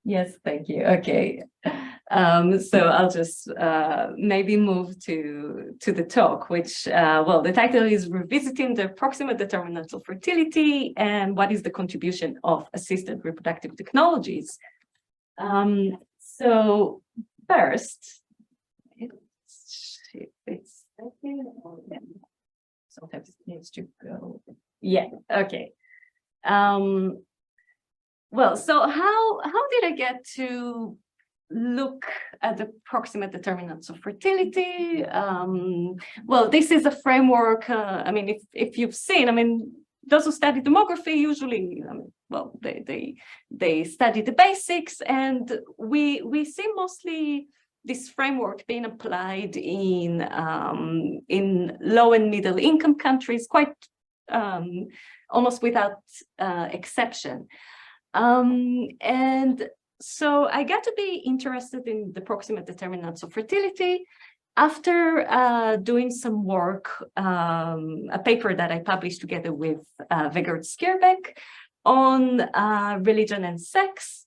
Yes, thank you. Okay. So I'll just maybe move to the talk, which, well, the title is Revisiting the Proximate Determinants of Fertility and What is the Contribution of Assisted Reproductive Technologies. So first, sometimes it needs to go. Yeah, okay. Well, so how did I get to look at the proximate determinants of fertility? Well, this is a framework. I mean, if you've seen, I mean, those who study demography usually, I mean, well, they study the basics, and we see mostly this framework being applied in low and middle income countries, quite almost without exception. And so I got to be interested in the proximate determinants of fertility after doing some work, a paper that I published together with Vegard Skierbeek on religion and sex.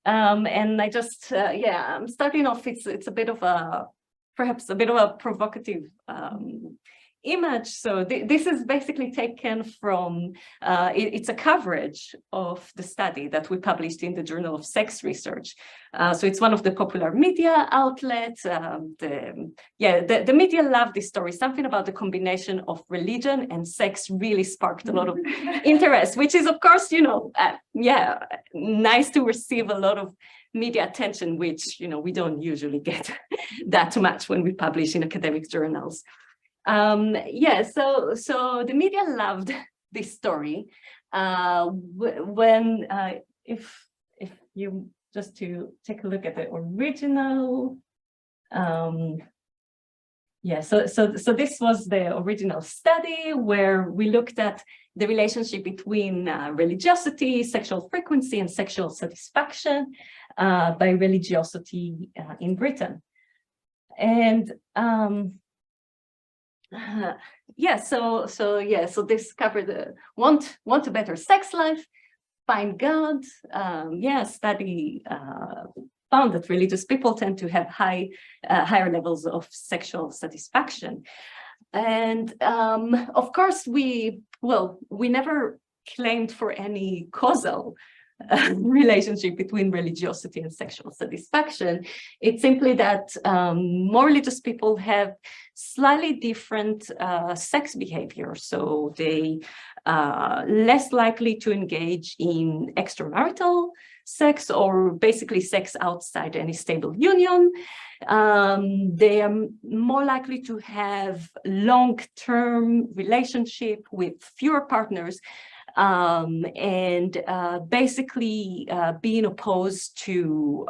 And I just, yeah, I'm starting off, it's a bit of a, perhaps a bit of a provocative image. So this is basically taken from, it's a coverage of the study that we published in the Journal of Sex Research. So it's one of the popular media outlets. The media loved this story. Something about the combination of religion and sex really sparked a lot of interest, which is, of course, you know, yeah, nice to receive a lot of media attention, which, you know, we don't usually get that much when we publish in academic journals. Yeah, so the media loved this story. When if you just to take a look at the original, yeah, so this was the original study where we looked at the relationship between religiosity, sexual frequency, and sexual satisfaction by religiosity in Britain. And yeah, so this covered the want a better sex life, find God. Yeah, study found that religious people tend to have higher levels of sexual satisfaction. And of course, we never claimed for any causal relationship between religiosity and sexual satisfaction. It's simply that more religious people have slightly different sex behavior. So they less likely to engage in extramarital sex or basically sex outside any stable union. They are more likely to have long-term relationship with fewer partners, and basically being opposed to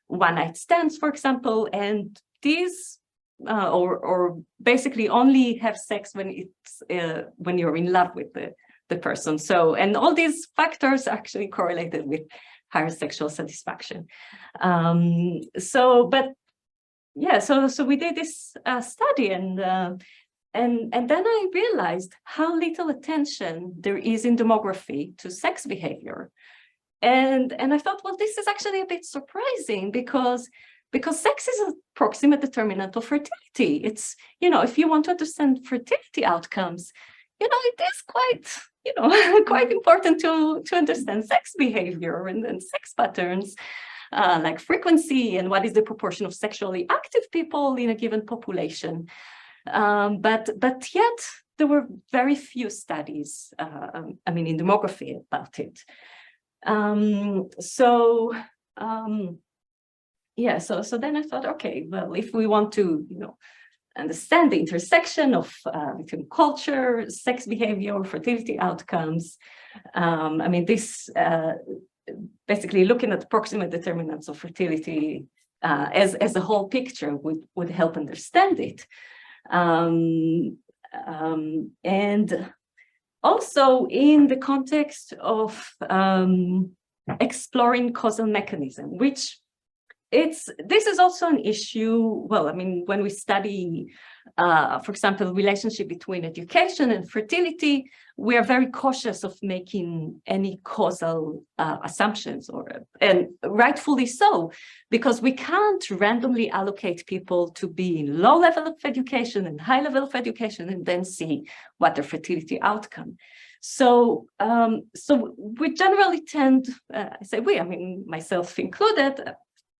one-night stands, for example, and these or basically only have sex when it's when you're in love with the person. So, and all these factors actually correlated with higher sexual satisfaction. But yeah, so we did this study, and then I realized how little attention there is in demography to sex behavior. And I thought, well, this is actually a bit surprising because sex is a proximate determinant of fertility. It's, you know, if you want to understand fertility outcomes, you know, it is quite, you know, quite important to understand sex behavior and sex patterns, like frequency and what is the proportion of sexually active people in a given population. But yet there were very few studies, I mean, in demography about it. Yeah, so then I thought, okay, well, if we want to, you know, understand the intersection of between culture, sex behavior, fertility outcomes, I mean, this basically looking at proximate determinants of fertility as a whole picture would help understand it. And also in the context of exploring causal mechanism, which this is also an issue. Well, I mean, when we study for example, relationship between education and fertility, we are very cautious of making any causal assumptions, and rightfully so, because we can't randomly allocate people to be in low level of education and high level of education and then see what their fertility outcome. So, so we generally tend, I say we, I mean, myself included,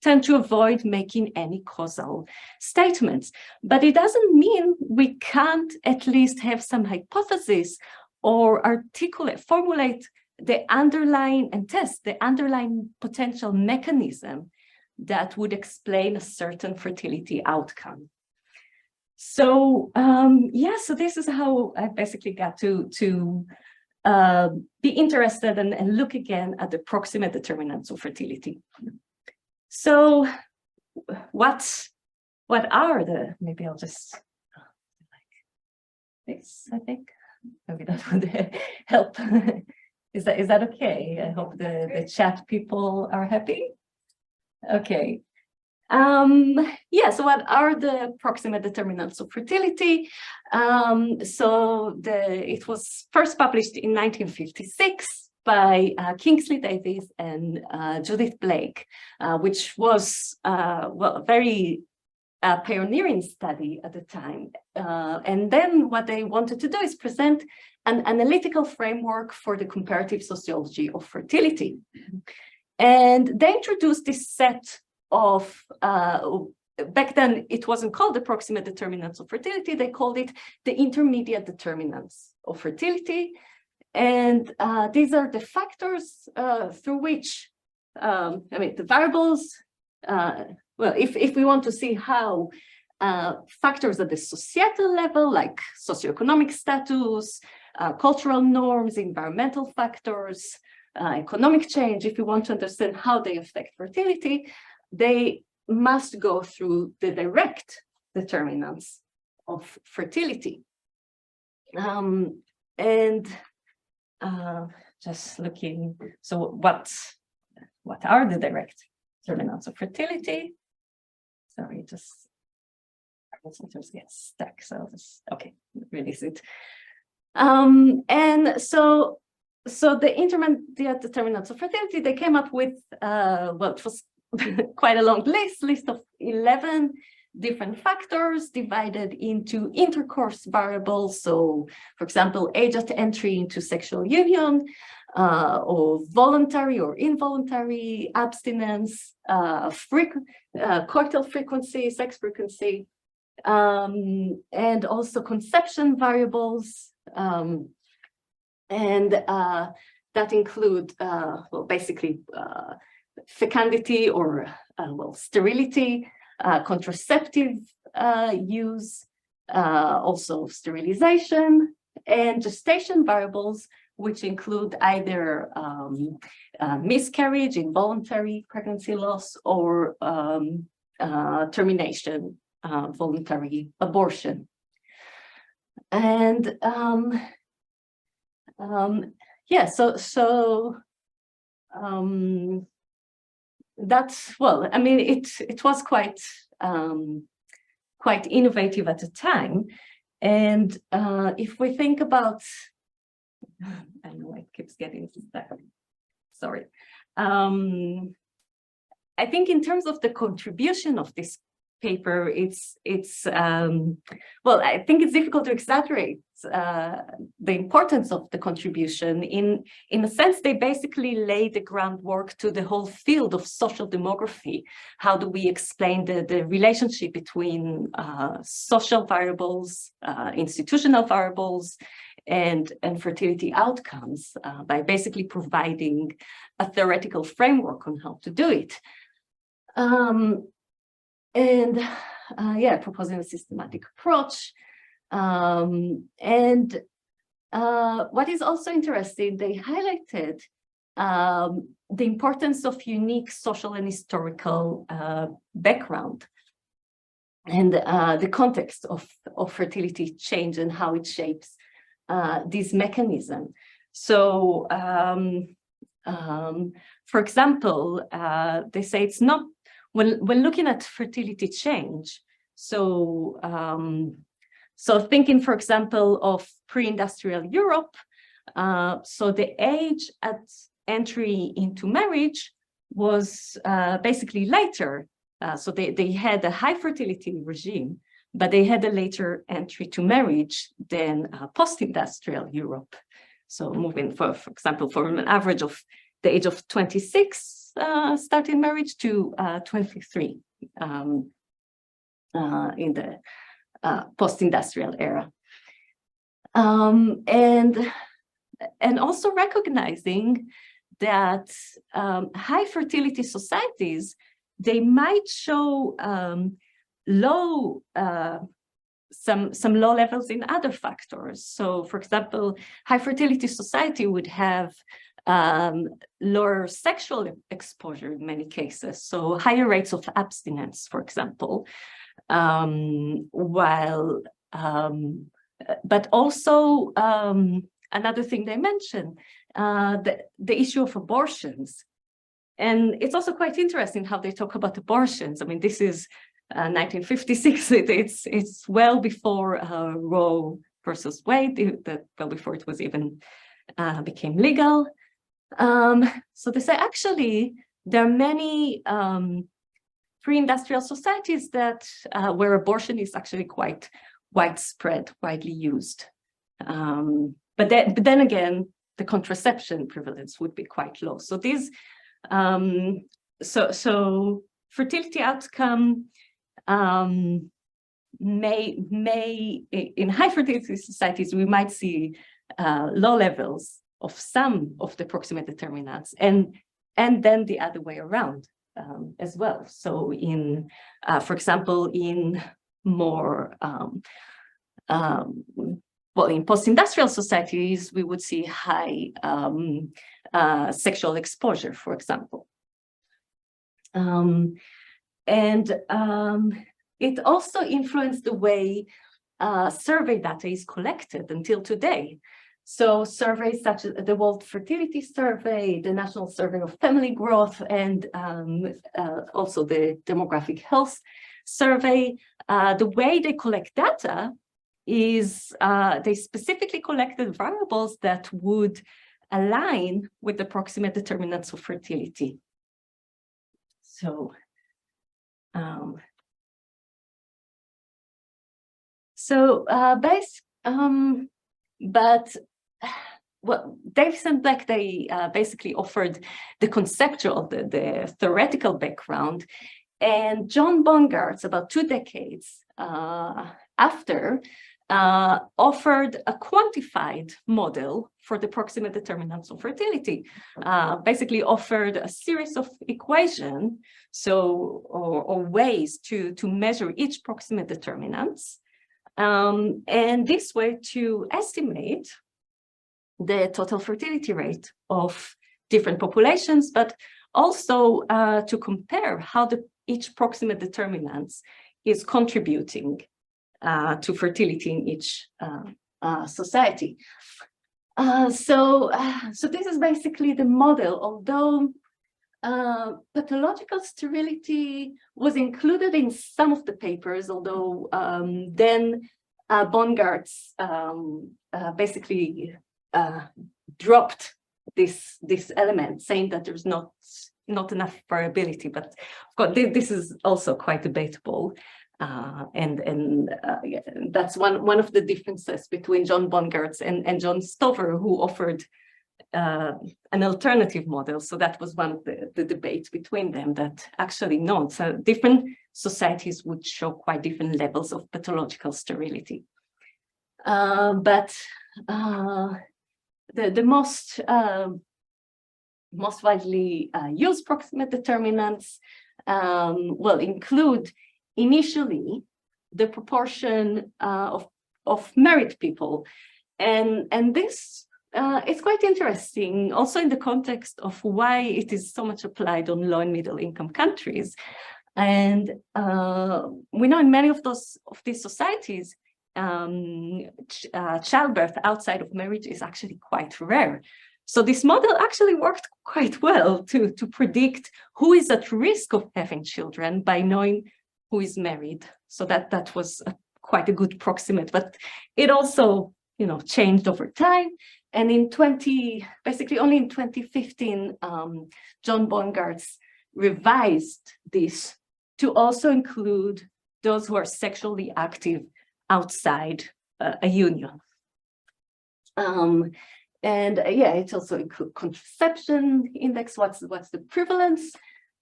tend to avoid making any causal statements. But it doesn't mean we can't at least have some hypothesis or formulate the underlying and test the underlying potential mechanism that would explain a certain fertility outcome. So so this is how I basically got to be interested and look again at the proximate determinants of fertility. So what are the, maybe I'll just like this, I think. Maybe that would help. Is that okay? I hope the chat people are happy. Okay. So what are the proximate determinants of fertility? It was first published in 1956 by Kingsley Davis and Judith Blake, which was a very pioneering study at the time. And then what they wanted to do is present an analytical framework for the comparative sociology of fertility. And they introduced this set of, back then it wasn't called the proximate determinants of fertility, they called it the intermediate determinants of fertility. And these are the factors through which, the variables, well, if we want to see how factors at the societal level, like socioeconomic status, cultural norms, environmental factors, economic change, if we want to understand how they affect fertility, they must go through the direct determinants of fertility. Just looking, so what are the direct determinants of fertility? Sorry, just I will sometimes get stuck, so I'll just, okay, release it. And so the intermediate determinants of fertility, they came up with, well, it was quite a long list of 11 different factors divided into intercourse variables. So, for example, age at entry into sexual union, or voluntary or involuntary abstinence, coital frequency, sex frequency, and also conception variables. And that include, well, basically fecundity or, well, sterility, contraceptive use, also sterilization, and gestation variables, which include either miscarriage, involuntary pregnancy loss, or termination, voluntary abortion. And that's, well, I mean, it was quite innovative at the time. And if we think about, I know it keeps getting stuck. Sorry. I think in terms of the contribution of this paper, well, I think it's difficult to exaggerate the importance of the contribution. In a sense, they basically lay the groundwork to the whole field of social demography. How do we explain the relationship between social variables, institutional variables, and fertility outcomes by basically providing a theoretical framework on how to do it. Proposing a systematic approach. What is also interesting, they highlighted the importance of unique social and historical background and the context of fertility change and how it shapes this mechanism. So, for example, they say it's not, when looking at fertility change, so So thinking, for example, of pre-industrial Europe, so the age at entry into marriage was basically later. So they had a high fertility regime, but they had a later entry to marriage than post-industrial Europe. So moving, for example, from an average of the age of 26 starting marriage to 23 in the post-industrial era. And also recognizing that high fertility societies, they might show low some low levels in other factors. So, for example, high fertility society would have lower sexual exposure in many cases, so higher rates of abstinence, for example, while but also another thing they mentioned, the issue of abortions. And it's also quite interesting how they talk about abortions. I mean, this is 1956. It's well before Roe versus Wade, well before it was even became legal. So they say actually there are many pre-industrial societies that where abortion is actually quite widespread, widely used. But then again, the contraception prevalence would be quite low. So these, so fertility outcome may in high fertility societies, we might see low levels of some of the proximate determinants, and then the other way around as well. So in, for example, in more well, in post-industrial societies, we would see high sexual exposure, for example. And it also influenced the way survey data is collected until today. So surveys such as the World Fertility Survey, the National Survey of Family Growth, and also the Demographic Health Survey, the way they collect data is they specifically collected variables that would align with the proximate determinants of fertility. So, but well, Davis and Black, they basically offered the conceptual, the theoretical background, and John Bongaarts, about 2 decades after, offered a quantified model for the proximate determinants of fertility, basically offered a series of equations, so or ways to measure each proximate determinants, and this way to estimate the total fertility rate of different populations, but also to compare how each proximate determinants is contributing to fertility in each society. So this is basically the model, although pathological sterility was included in some of the papers, although then Bongaarts basically dropped this element, saying that there's not enough variability. But of course, this is also quite debatable. And that's one of the differences between John Bongaarts and John Stover, who offered an alternative model. So that was one of the debates between them, that actually no, so different societies would show quite different levels of pathological sterility. But the most widely used proximate determinants will include initially the proportion of married people, and this it's quite interesting also in the context of why it is so much applied on low and middle income countries. And we know in many of these societies, childbirth outside of marriage is actually quite rare. So this model actually worked quite well to predict who is at risk of having children by knowing who is married. So that was quite a good proximate, but it also, changed over time. And basically only in 2015, John Bongaarts revised this to also include those who are sexually active outside a union. It also includes contraception index, what's the prevalence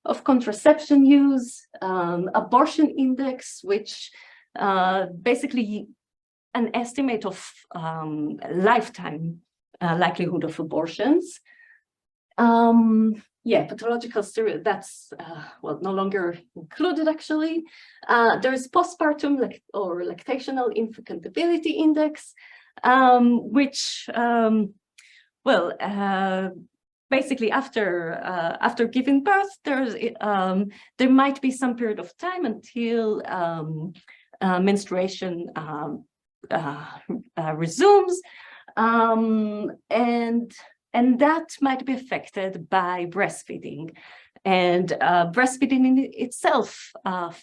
of contraception use, abortion index, which basically an estimate of lifetime likelihood of abortions. Pathological sterility, that's no longer included actually. There's postpartum or lactational infantability index, which basically after giving birth, there might be some period of time until menstruation resumes, and that might be affected by breastfeeding. And breastfeeding in itself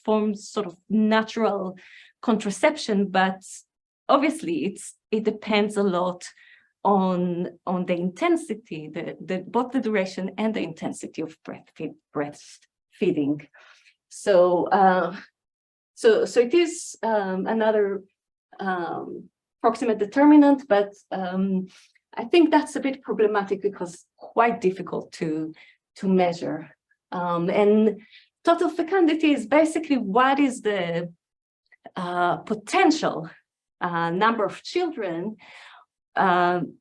forms sort of natural contraception, but obviously it depends a lot on the intensity, both the duration and the intensity of breastfeeding. So it is another proximate determinant, but I think that's a bit problematic because quite difficult to measure. And total fecundity is basically what is the potential number of children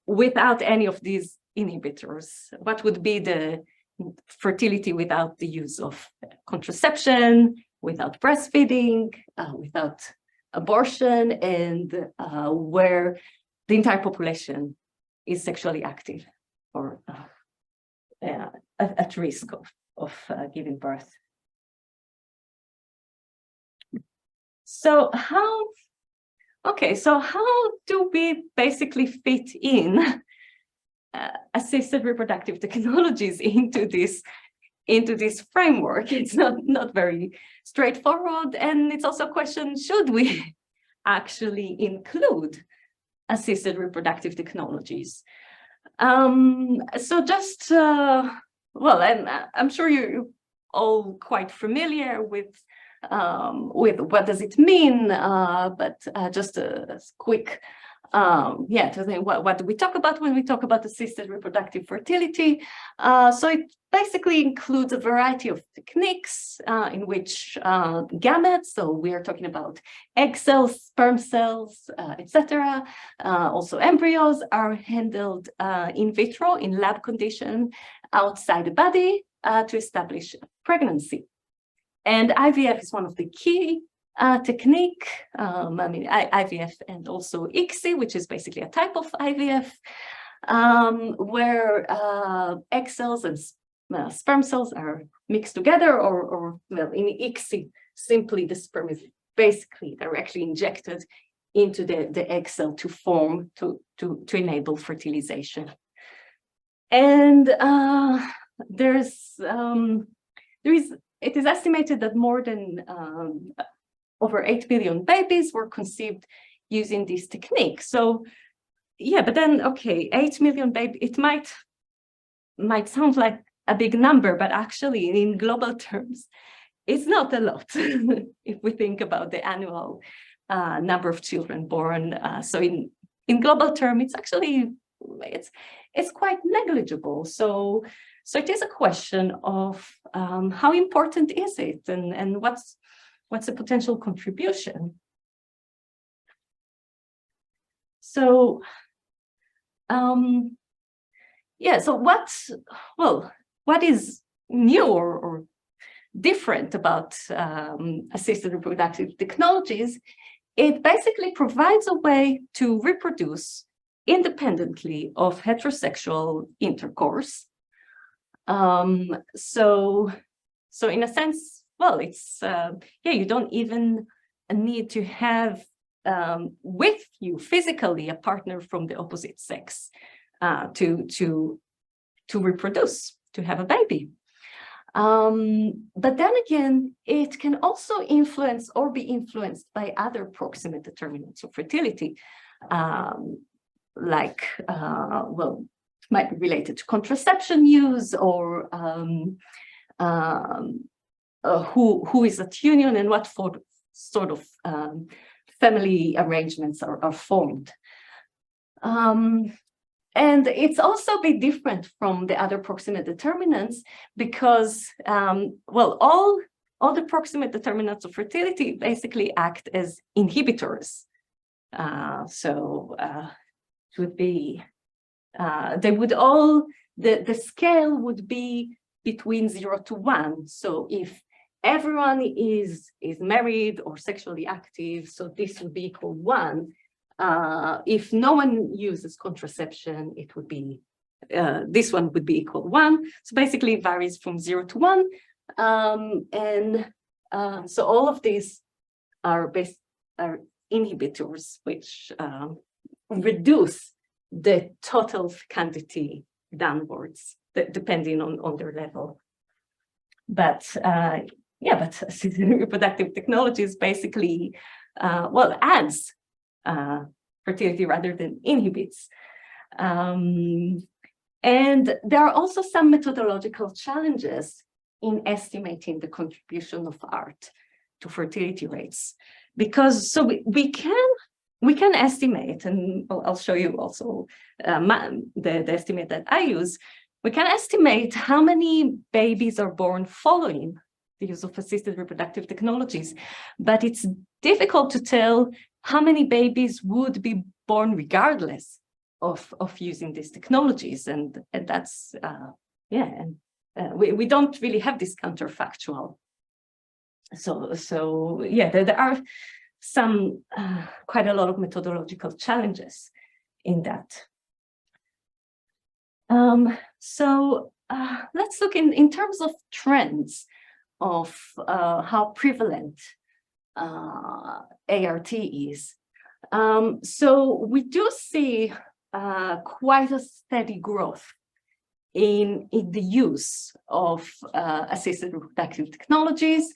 without any of these inhibitors. What would be the fertility without the use of contraception, without breastfeeding, without abortion, and where the entire population is sexually active or at risk of giving birth. So how do we basically fit in assisted reproductive technologies into this framework? It's not very straightforward, and it's also a question: should we actually include assisted reproductive technologies? So just I'm sure you're all quite familiar with what does it mean, but just a quick to think what do we talk about when we talk about assisted reproductive fertility. So it basically includes a variety of techniques in which gametes, so we are talking about egg cells, sperm cells, etc., also embryos, are handled in vitro in lab condition outside the body to establish pregnancy. And IVF is one of the key technique. IVF and also ICSI, which is basically a type of IVF, where egg cells and sperm cells are mixed together, or in ICSI, simply the sperm is basically directly injected into the egg cell to form, to enable fertilization. And it is estimated that more than over 8 billion babies were conceived using this technique. So but then, 8 million babies, it might sound like a big number, but actually in global terms, it's not a lot if we think about the annual number of children born. So in global terms, it's actually, it's quite negligible. So it is a question of how important is it, and what's the potential contribution. So so what is new or different about assisted reproductive technologies? It basically provides a way to reproduce independently of heterosexual intercourse. So in a sense, it's you don't even need to have with you physically a partner from the opposite sex to reproduce, to have a baby. But then again, it can also influence or be influenced by other proximate determinants of fertility, like, well, it might be related to contraception use, or who is at union and what sort of family arrangements are formed. And it's also a bit different from the other proximate determinants because, well, all the proximate determinants of fertility basically act as inhibitors. It would be, they would all, the scale would be between 0 to 1. So if everyone is married or sexually active, so this would be equal 1. If no one uses contraception, it would be, this one would be equal 1. So basically it varies from 0 to 1. So all of these are inhibitors, which reduce the total fecundity downwards, depending on their level. But yeah, but assisted reproductive technologies basically, well, adds fertility rather than inhibits. And there are also some methodological challenges in estimating the contribution of art to fertility rates, because so we can estimate, and I'll show you also the estimate that I use. We can estimate how many babies are born following the use of assisted reproductive technologies, but it's difficult to tell how many babies would be born regardless of using these technologies, and that's yeah, and we don't really have this counterfactual. So yeah, there are some quite a lot of methodological challenges in that. So let's look in terms of trends of how prevalent ART is. So we do see quite a steady growth in the use of assisted reproductive technologies.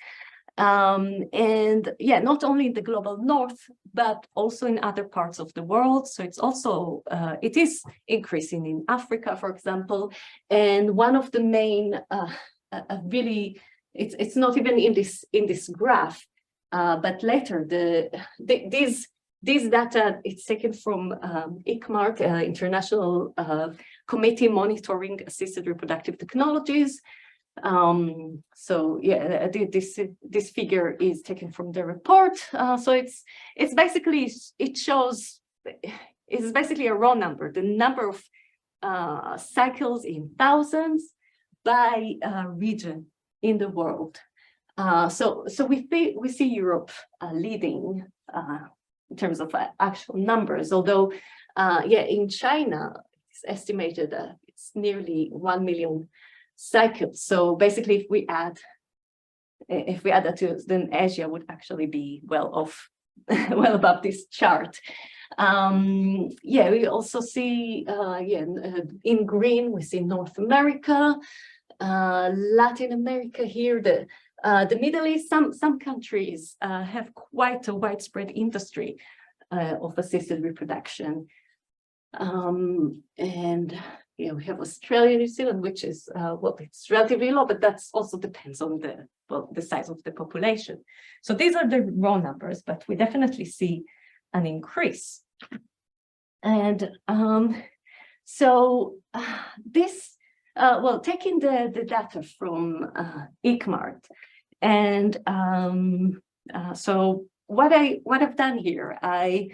And yeah, not only in the global north, but also in other parts of the world. So it's also, it is increasing in Africa, for example. And one of the main, really, it's not even in this graph, but later this data, it's taken from ICMART, International Committee Monitoring Assisted Reproductive Technologies. So yeah, this figure is taken from the report. So it's basically, it shows, it's basically a raw number, the number of cycles in thousands by region in the world. So we see Europe leading in terms of actual numbers, although yeah, in China it's estimated it's nearly 1 million cycles. So basically, if we add that to, then Asia would actually be well off, well above this chart. Yeah, we also see in green we see North America, Latin America here, the Middle East. Some countries have quite a widespread industry of assisted reproduction, and yeah, we have Australia, New Zealand, which is well, it's relatively low, but that also depends on the size of the population. So these are the raw numbers, but we definitely see an increase. And so this, well, taking the data from ICMART, and so what I've done here, I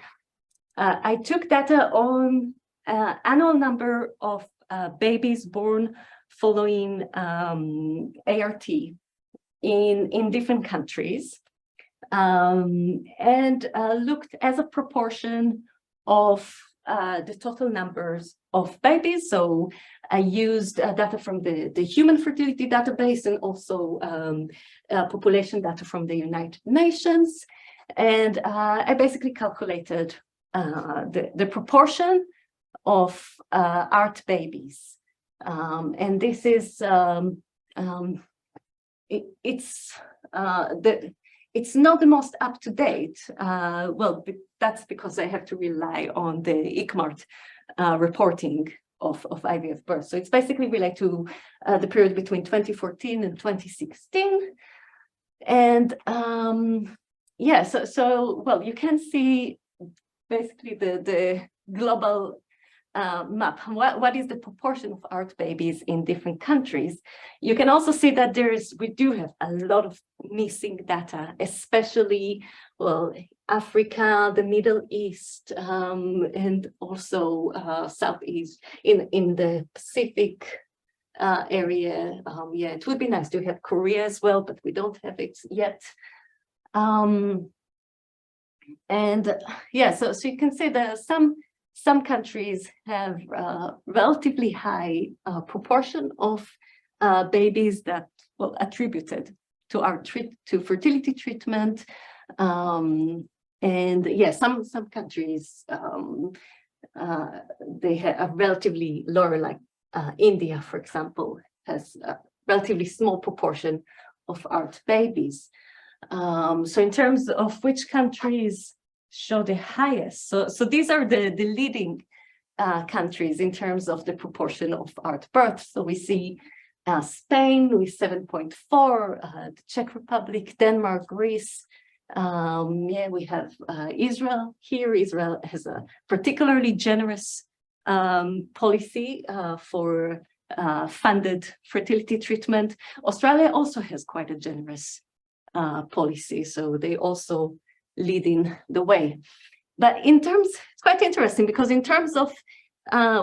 took data on annual number of babies born following ART in different countries, and looked as a proportion of the total numbers of babies. So I used data from the human fertility database and also population data from the United Nations. And I basically calculated the proportion of ART babies. And this is it's not the most up to date. Well, that's because I have to rely on the ICMART reporting of IVF birth. So it's basically related to the period between 2014 and 2016. And yeah, so well, you can see basically the global map. What is the proportion of ART babies in different countries? You can also see that we do have a lot of missing data, especially, well, Africa, the Middle East, and also Southeast in the Pacific area. Yeah, it would be nice to have Korea as well, but we don't have it yet. And yeah, so you can see that some countries have relatively high proportion of babies that, well, attributed to fertility treatment. And yeah, some countries they have a relatively lower, like India, for example, has a relatively small proportion of ART babies. So in terms of which countries show the highest, so these are the leading countries in terms of the proportion of ART births. So we see Spain with 7.4, the Czech Republic, Denmark, Greece. Yeah, we have Israel here. Israel has a particularly generous policy for funded fertility treatment. Australia also has quite a generous policy, so they also leading the way. But it's quite interesting because in terms of,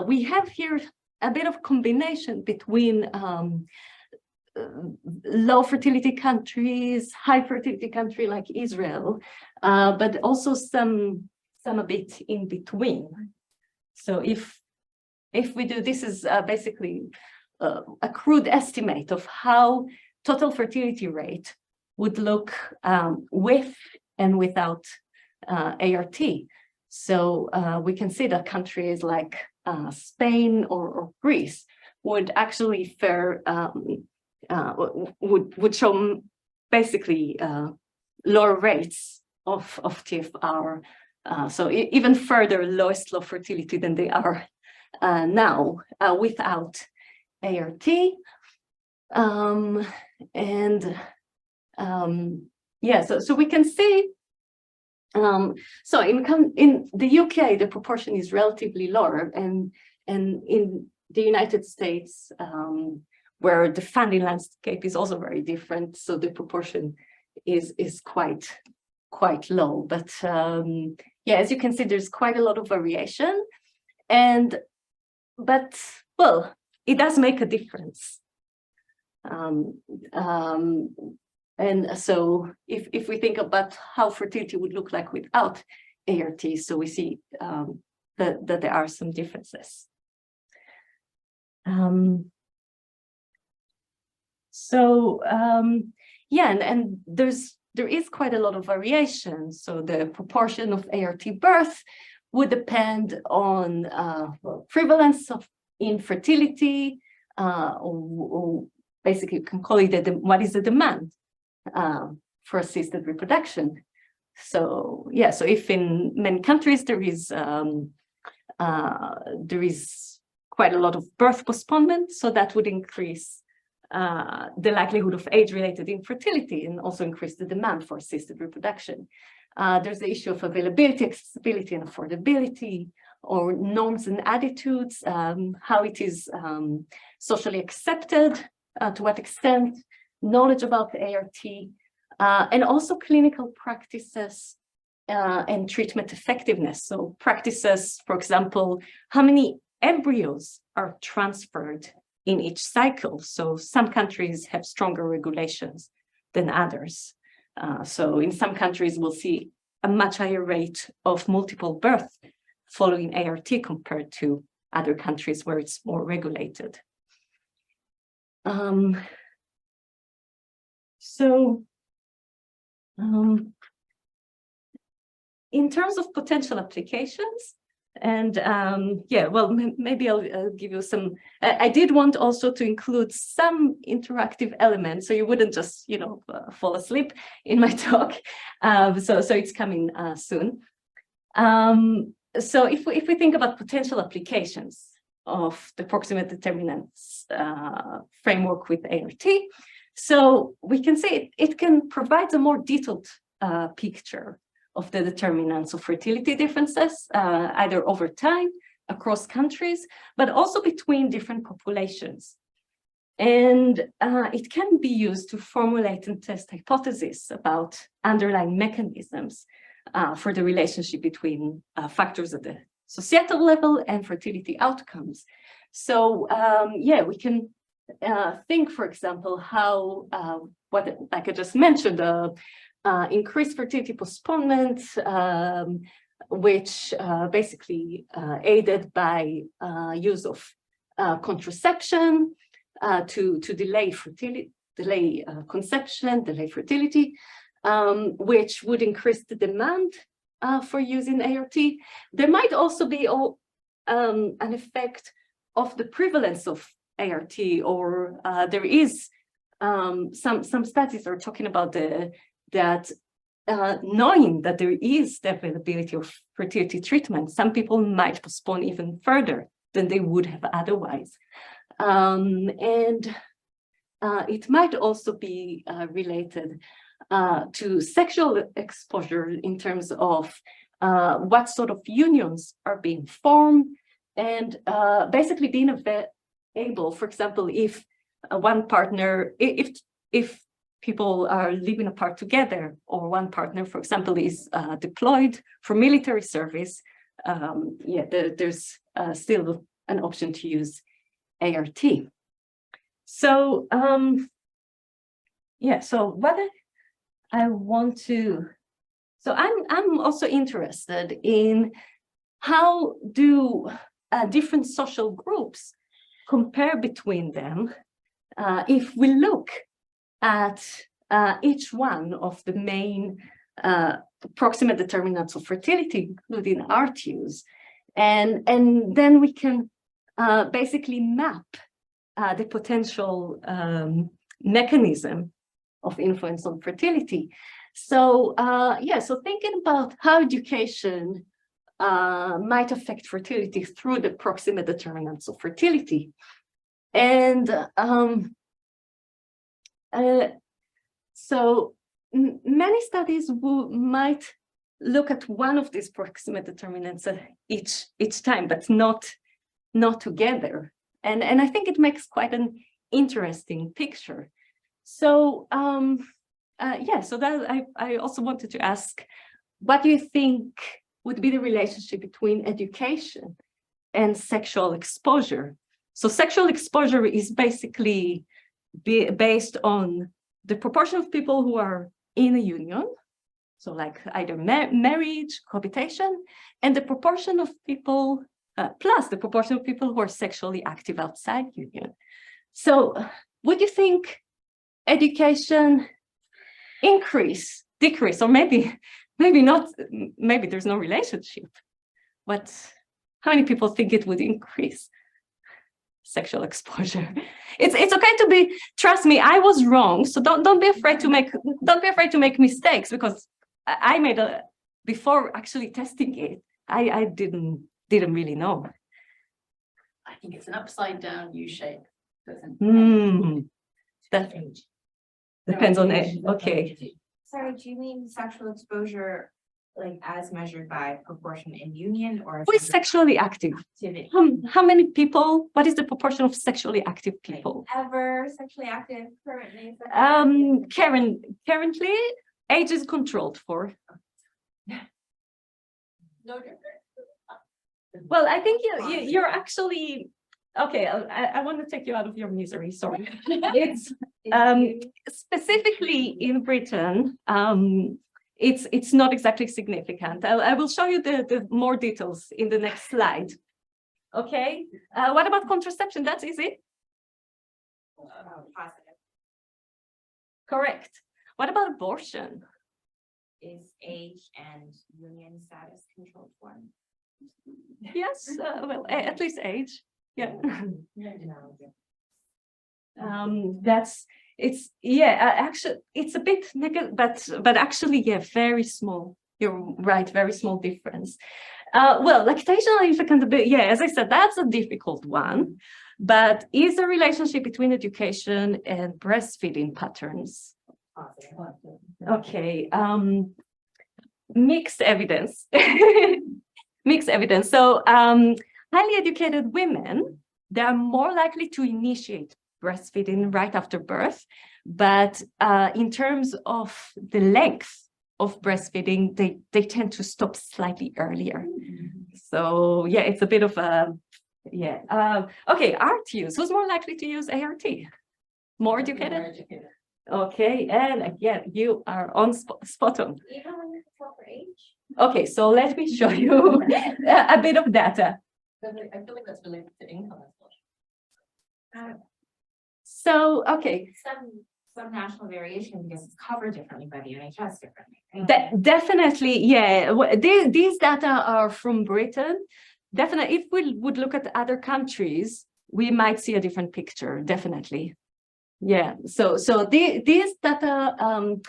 we have here a bit of combination between low fertility countries, high fertility country like Israel, but also some a bit in between. So if we do, this is basically a crude estimate of how total fertility rate would look with and without ART. So we can see that countries like Spain or Greece would actually fare, would show basically lower rates of TFR. So even further lowest low fertility than they are now without ART. Yeah, so we can see, so in the UK, the proportion is relatively lower, and in the United States, where the funding landscape is also very different, so the proportion is quite low. But yeah, as you can see, there's quite a lot of variation, but well, it does make a difference. And so if we think about how fertility would look like without ART, so we see that there are some differences. Yeah, and there is quite a lot of variation. So the proportion of ART birth would depend on prevalence of infertility, or basically you can call it what is the demand for assisted reproduction. So yeah, so if in many countries there is quite a lot of birth postponement, so that would increase the likelihood of age-related infertility and also increase the demand for assisted reproduction. There's the issue of availability, accessibility, and affordability, or norms and attitudes, how it is socially accepted, to what extent, knowledge about the ART, and also clinical practices and treatment effectiveness. So practices, for example, how many embryos are transferred in each cycle. So some countries have stronger regulations than others. So in some countries, we'll see a much higher rate of multiple birth following ART compared to other countries where it's more regulated. In terms of potential applications, And yeah, well, maybe I'll give you some. I did want also to include some interactive elements, so you wouldn't just, you know, fall asleep in my talk. So it's coming soon. So if we think about potential applications of the proximate determinants framework with ART, so we can say it can provide a more detailed picture of the determinants of fertility differences, either over time, across countries, but also between different populations. And it can be used to formulate and test hypotheses about underlying mechanisms for the relationship between factors at the societal level and fertility outcomes. So yeah, we can think, for example, how what, like I just mentioned, increased fertility postponement, which basically aided by use of contraception to delay fertility, conception, delay fertility, which would increase the demand for using ART. There might also be an effect of the prevalence of ART, or there is some studies are talking about that knowing that there is the availability of fertility treatment, some people might postpone even further than they would have otherwise. And it might also be related to sexual exposure in terms of what sort of unions are being formed, and basically being able, for example, if one partner, if people are living apart together, or one partner, for example, is deployed for military service, yeah, there's still an option to use ART. So yeah, so what I want to, so I'm also interested in how do different social groups compare between them if we look at each one of the main proximate determinants of fertility, including ART use, and then we can basically map the potential mechanism of influence on fertility. So yeah, so thinking about how education might affect fertility through the proximate determinants of fertility. And so many studies might look at one of these proximate determinants each time, but not together. And I think it makes quite an interesting picture. So yeah, so that I also wanted to ask, what do you think would be the relationship between education and sexual exposure? So sexual exposure is basically based on the proportion of people who are in a union, so like either marriage, cohabitation, and the proportion of people, plus the proportion of people who are sexually active outside union. So would you think education increase, decrease, or maybe not, maybe there's no relationship, but how many people think it would increase sexual exposure? It's okay to be, trust me, I was wrong, so don't be afraid to make mistakes, because I made before actually testing it, I didn't really know. I think it's an upside down U shape. That depends on it. Okay. Sorry, do you mean sexual exposure like as measured by proportion in union, or Who is sexually active? activity? How many people? What is the proportion of sexually active people? Ever sexually active currently? Currently, age is controlled for. No different. Well, I think you're actually okay. I want to take you out of your misery. Sorry. It's specifically in Britain. It's not exactly significant. I will show you the more details in the next slide. Okay. What about contraception? That's easy. Positive. Correct. What about abortion? Is age and union status controlled one? Yes, well, at least age. Yeah. Actually, it's a bit negative, but actually, yeah, very small. You're right, very small difference. Well, lactational infant, yeah, as I said, that's a difficult one. But is the relationship between education and breastfeeding patterns? Okay, mixed evidence. Mixed evidence. So highly educated women, they are more likely to initiate breastfeeding right after birth. But in terms of the length of breastfeeding, they tend to stop slightly earlier. So yeah, it's a bit of a, yeah. Okay, ART use. Who's more likely to use ART? More educated? More educated. Okay, and again, you are on spot on. Even when it's proper age? Okay, so let me show you a bit of data. I feel like that's related to income as well. So, okay, Some national variation because it's covered differently by the NHS differently. Right? definitely, yeah. These data are from Britain. Definitely, if we would look at other countries, we might see a different picture, definitely. Yeah, so these data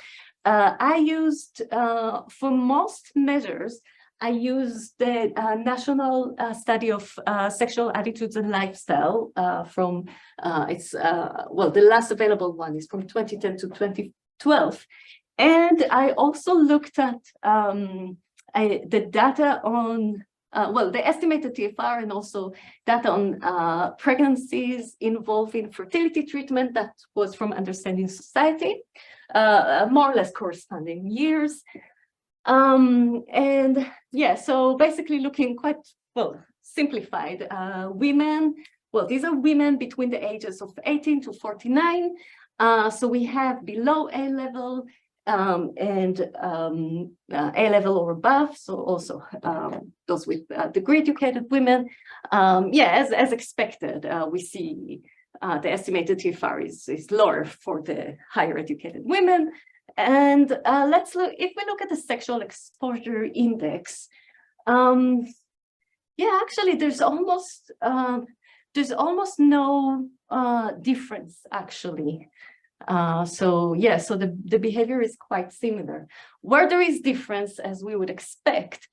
I used for most measures. I used the National Study of Sexual Attitudes and Lifestyle from well, the last available one is from 2010 to 2012, and I also looked at the data on. Well, the estimated TFR and also data on pregnancies involving fertility treatment that was from Understanding Society, more or less corresponding years. And yeah, so basically looking quite, well, simplified, women, well, these are women between the ages of 18 to 49. So we have below A level, and A level or above, so also those with degree educated women. Yeah, as expected, we see the estimated TFR is lower for the higher educated women. And let's look, if we look at the sexual exposure index, yeah, actually there's almost no difference actually. So yeah, so the behavior is quite similar. Where there is difference, as we would expect,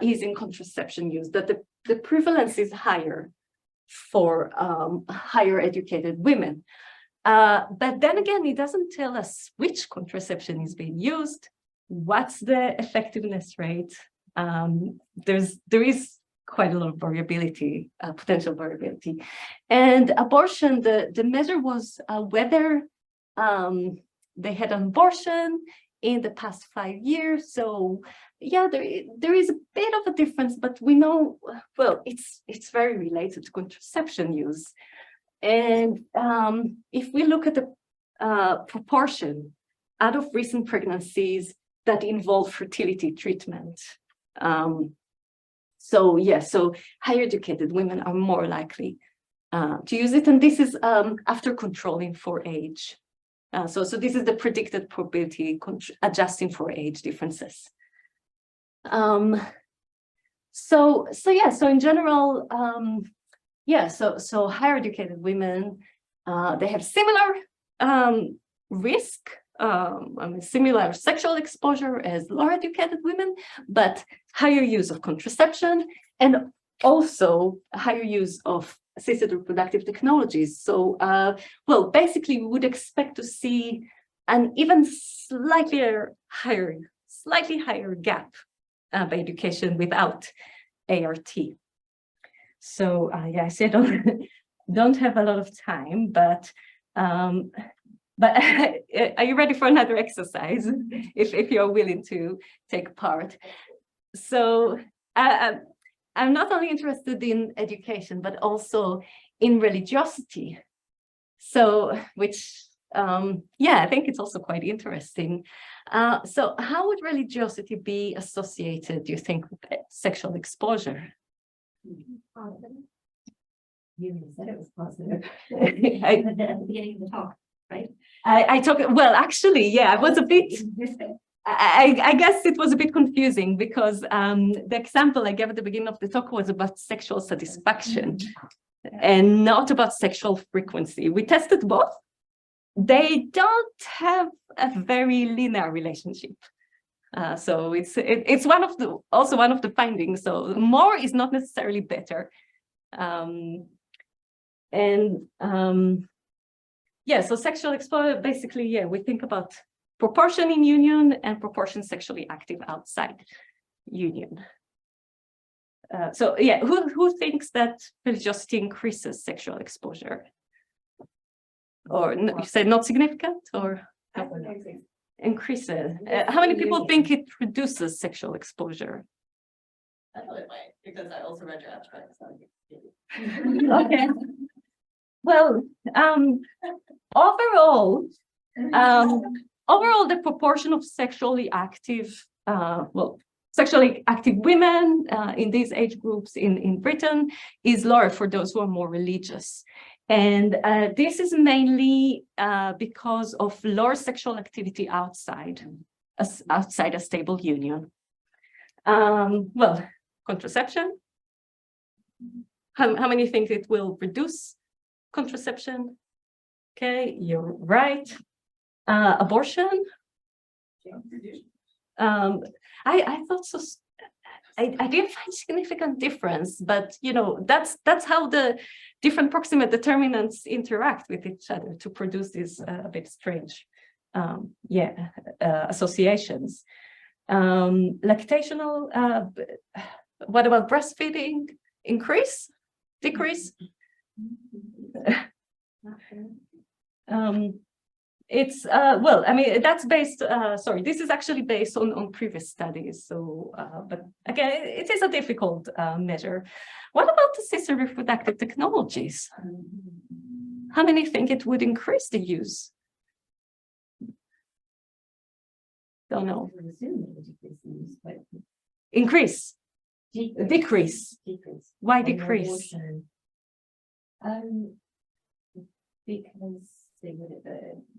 is in contraception use, that the prevalence is higher for higher educated women. But then again, it doesn't tell us which contraception is being used, what's the effectiveness rate. There is quite a lot of variability, potential variability. And abortion, the measure was whether they had an abortion in the past 5 years. So yeah, there is a bit of a difference, but we know, well, it's very related to contraception use. And if we look at the proportion out of recent pregnancies that involve fertility treatment, so yeah, so higher educated women are more likely to use it, and this is after controlling for age. So this is the predicted probability adjusting for age differences. So yeah, so in general, yeah, so higher educated women, they have similar risk, similar sexual exposure as lower educated women, but higher use of contraception and also higher use of assisted reproductive technologies. So, well, basically, we would expect to see an even slightly higher gap by education without ART. So, yeah, I said don't have a lot of time, but are you ready for another exercise? If you're willing to take part. So, I'm not only interested in education, but also in religiosity. So, which, yeah, I think it's also quite interesting. So how would religiosity be associated, do you think, with sexual exposure? You said it was positive. At the beginning of the talk, right? I talk, well, actually, yeah, I was a bit, I guess it was a bit confusing because the example I gave at the beginning of the talk was about sexual satisfaction and not about sexual frequency. We tested both. They don't have a very linear relationship. So it's also one of the findings. So more is not necessarily better. Yeah, so sexual exposure, basically, yeah, we think about proportion in union and proportion sexually active outside union. So yeah, who thinks that religiosity increases sexual exposure? Or you say not significant, or increases? How many people think it reduces sexual exposure? I thought it might, because I also read your abstract. So. Okay. Well, overall, the proportion of sexually active, sexually active women in these age groups in Britain is lower for those who are more religious. And this is mainly because of lower sexual activity outside a stable union. Well, contraception. How many think it will reduce contraception? Okay, you're right. Abortion. I thought so. I didn't find significant difference, but you know that's how the different proximate determinants interact with each other to produce these a bit strange, associations. Lactational. What about breastfeeding? Increase? Decrease? It's well, I mean, that's based, sorry, this is actually based on previous studies. So, but again, it is a difficult measure. What about assisted reproductive technologies? How many think it would increase the use? Don't know. Increase? Decrease? Why decrease?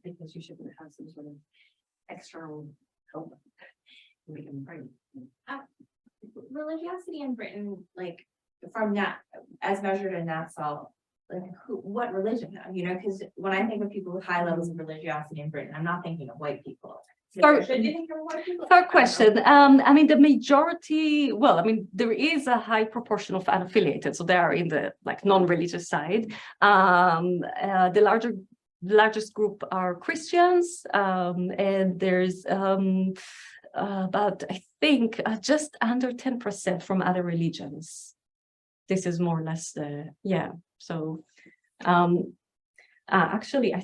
Because you shouldn't have some sort of external help. Religiosity in Britain, like from that, as measured in NATSAL, like what religion? You know, because when I think of people with high levels of religiosity in Britain, I'm not thinking of white people. Fair question. I mean, the majority, well, I mean, there is a high proportion of unaffiliated, so they are in the like non-religious side. The largest group are Christians, and there's about, I think, just under 10% from other religions. This is more or less the, yeah. So actually,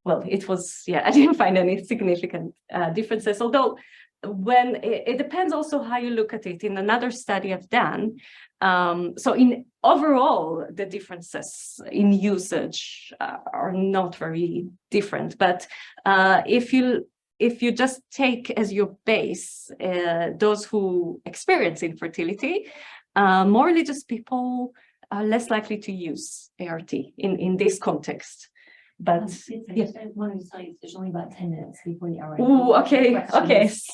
well, it was, yeah, I didn't find any significant differences, although when it depends also how you look at it. In another study I've done, so in overall, the differences in usage are not very different, but if you just take as your base those who experience infertility, more religious people are less likely to use ART in this context. But yeah, one of the slides, there's only about 10 minutes before the hour. Oh, okay.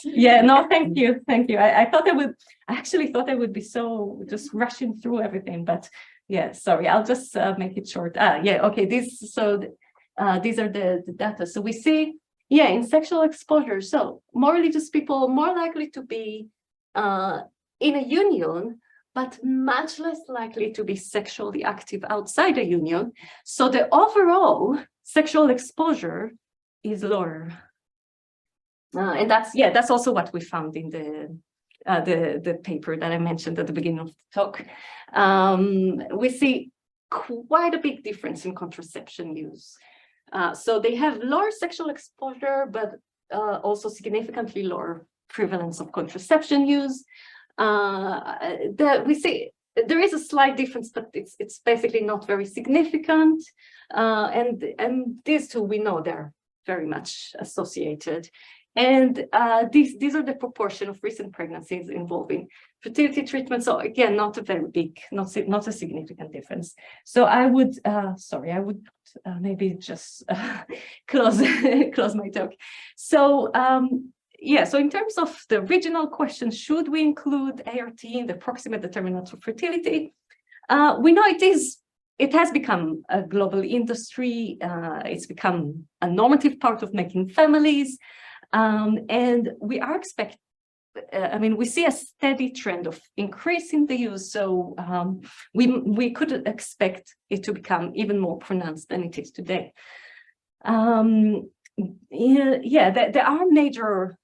Yeah, no, thank you. I thought I actually thought I would be so just rushing through everything, but yeah, sorry, I'll just make it short. Yeah, okay, these are the data. So we see, yeah, in sexual exposure, so more religious people more likely to be in a union, but much less likely to be sexually active outside a union. So the overall sexual exposure is lower. And that's also what we found in the paper that I mentioned at the beginning of the talk. We see quite a big difference in contraception use. So they have lower sexual exposure, but also significantly lower prevalence of contraception use. We see there is a slight difference, but it's basically not very significant. And these two, we know they're very much associated. And these are the proportion of recent pregnancies involving fertility treatment. So again, not a very big, not a significant difference. So I would, maybe just close my talk. So yeah, so in terms of the original question, should we include ART in the proximate determinants of fertility? We know it has become a global industry. It's become a normative part of making families. And we are we see a steady trend of increase in the use. So we could expect it to become even more pronounced than it is today. There are major,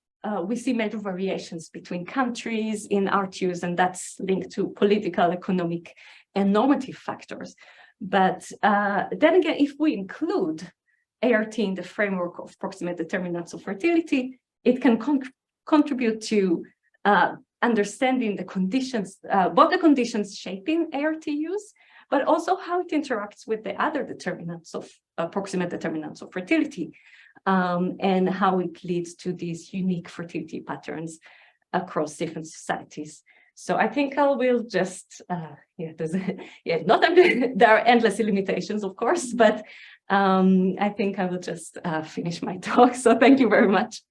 we see major variations between countries in ART use, and that's linked to political, economic, and normative factors. But then again, if we include ART in the framework of proximate determinants of fertility, it can contribute to understanding the conditions, both the conditions shaping ART use, but also how it interacts with the other determinants of proximate determinants of fertility, and how it leads to these unique fertility patterns across different societies. So I think I will just, there are endless limitations, of course, but I think I will just finish my talk. So thank you very much.